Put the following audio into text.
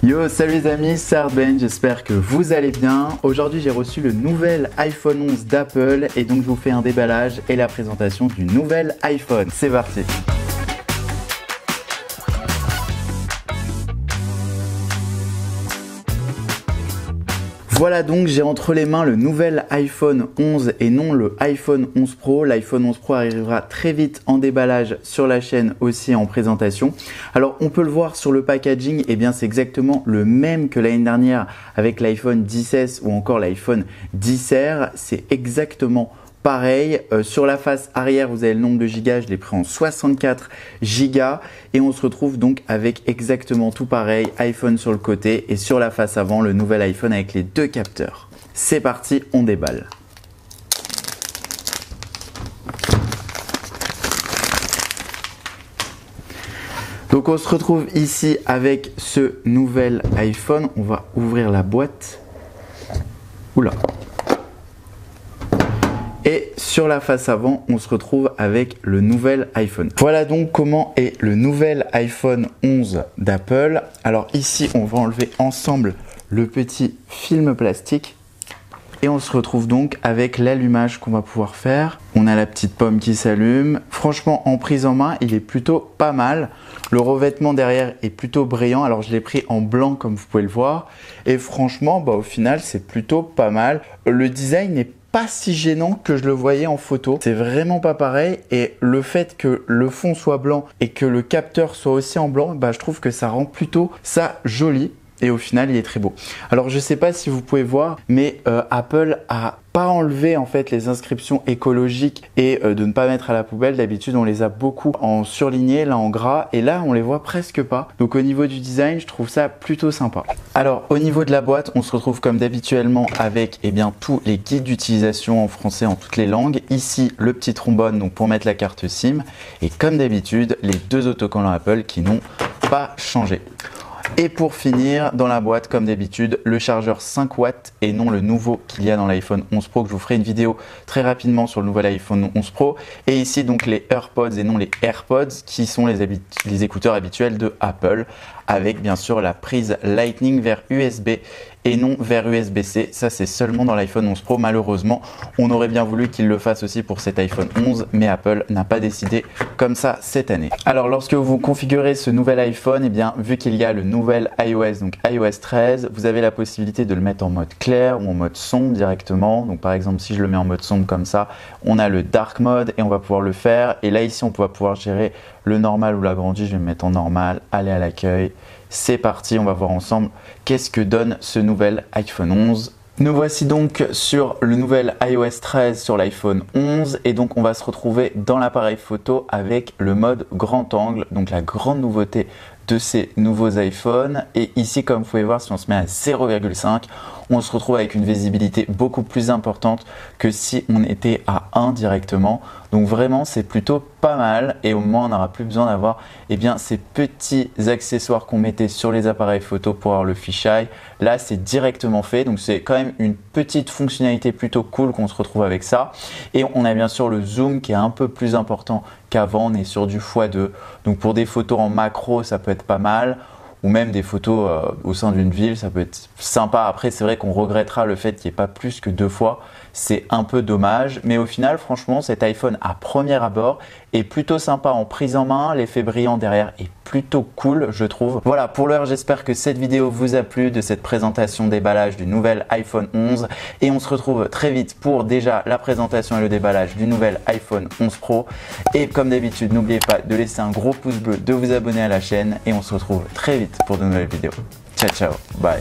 Yo, salut les amis, c'est Hardben, j'espère que vous allez bien. Aujourd'hui j'ai reçu le nouvel iPhone 11 d'Apple et donc je vous fais un déballage et la présentation du nouvel iPhone. C'est parti. Voilà donc, j'ai entre les mains le nouvel iPhone 11 et non le iPhone 11 Pro. L'iPhone 11 Pro arrivera très vite en déballage sur la chaîne, aussi en présentation. Alors on peut le voir sur le packaging, et bien c'est exactement le même que l'année dernière avec l'iPhone XS ou encore l'iPhone XR. C'est exactement pareil. Sur la face arrière, vous avez le nombre de gigas, je l'ai pris en 64 gigas et on se retrouve donc avec exactement tout pareil, iPhone sur le côté et sur la face avant, le nouvel iPhone avec les deux capteurs. C'est parti, on déballe. Donc on se retrouve ici avec ce nouvel iPhone. On va ouvrir la boîte. Oula. Et sur la face avant, on se retrouve avec le nouvel iPhone. Voilà donc comment est le nouvel iPhone 11 d'Apple. Alors ici, on va enlever ensemble le petit film plastique. Et on se retrouve donc avec l'allumage qu'on va pouvoir faire. On a la petite pomme qui s'allume. Franchement, en prise en main, il est plutôt pas mal. Le revêtement derrière est plutôt brillant. Alors je l'ai pris en blanc comme vous pouvez le voir. Et franchement, au final, c'est plutôt pas mal. Le design n'est pas si gênant que je le voyais en photo. C'est vraiment pas pareil et le fait que le fond soit blanc et que le capteur soit aussi en blanc, je trouve que ça rend plutôt ça joli. Et au final, il est très beau. Alors, je ne sais pas si vous pouvez voir, mais Apple a pas enlevé en fait les inscriptions écologiques et de ne pas mettre à la poubelle. D'habitude, on les a beaucoup en surligné, là en gras, et là, on les voit presque pas. Donc, au niveau du design, je trouve ça plutôt sympa. Alors, au niveau de la boîte, on se retrouve comme d'habituellement avec tous les guides d'utilisation en français en toutes les langues. Ici, le petit trombone donc pour mettre la carte SIM. Et comme d'habitude, les deux autocollants Apple qui n'ont pas changé. Et pour finir, dans la boîte, comme d'habitude, le chargeur 5 watts et non le nouveau qu'il y a dans l'iPhone 11 Pro, que je vous ferai une vidéo très rapidement sur le nouvel iPhone 11 Pro. Et ici, donc les AirPods et non les AirPods, qui sont les écouteurs habituels de Apple, avec bien sûr la prise Lightning vers USB et non vers USB-C. Ça, c'est seulement dans l'iPhone 11 Pro. Malheureusement, on aurait bien voulu qu'il le fasse aussi pour cet iPhone 11, mais Apple n'a pas décidé comme ça cette année. Alors, lorsque vous configurez ce nouvel iPhone, vu qu'il y a le nouvel iOS, donc iOS 13, vous avez la possibilité de le mettre en mode clair ou en mode sombre directement. Donc, par exemple, si je le mets en mode sombre comme ça, on a le dark mode et on va pouvoir le faire. Et là, ici, on va pouvoir gérer le normal ou l'agrandi. Je vais me mettre en normal, aller à l'accueil. C'est parti, on va voir ensemble qu'est-ce que donne ce nouvel iPhone 11. Nous voici donc sur le nouvel iOS 13 sur l'iPhone 11 et donc on va se retrouver dans l'appareil photo avec le mode grand angle, donc la grande nouveauté de ces nouveaux iPhones. Et ici, comme vous pouvez voir, si on se met à 0,5, on se retrouve avec une visibilité beaucoup plus importante que si on était à 1 directement. Donc vraiment, c'est plutôt pas mal et au moins, on n'aura plus besoin d'avoir ces petits accessoires qu'on mettait sur les appareils photo pour avoir le fisheye. Là, c'est directement fait. Donc, c'est quand même une petite fonctionnalité plutôt cool qu'on se retrouve avec ça. Et on a bien sûr le zoom qui est un peu plus important qu'avant. On est sur du x2. Donc, pour des photos en macro, ça peut être pas mal. Ou même des photos au sein d'une ville, ça peut être sympa. Après, c'est vrai qu'on regrettera le fait qu'il n'y ait pas plus que 2 fois. C'est un peu dommage. Mais au final, franchement, cet iPhone à premier abord est plutôt sympa en prise en main. L'effet brillant derrière est plutôt cool, je trouve. Voilà, pour l'heure, j'espère que cette vidéo vous a plu de cette présentation déballage du nouvel iPhone 11. Et on se retrouve très vite pour déjà la présentation et le déballage du nouvel iPhone 11 Pro. Et comme d'habitude, n'oubliez pas de laisser un gros pouce bleu, de vous abonner à la chaîne. Et on se retrouve très vite pour de nouvelles vidéos. Ciao, ciao, bye.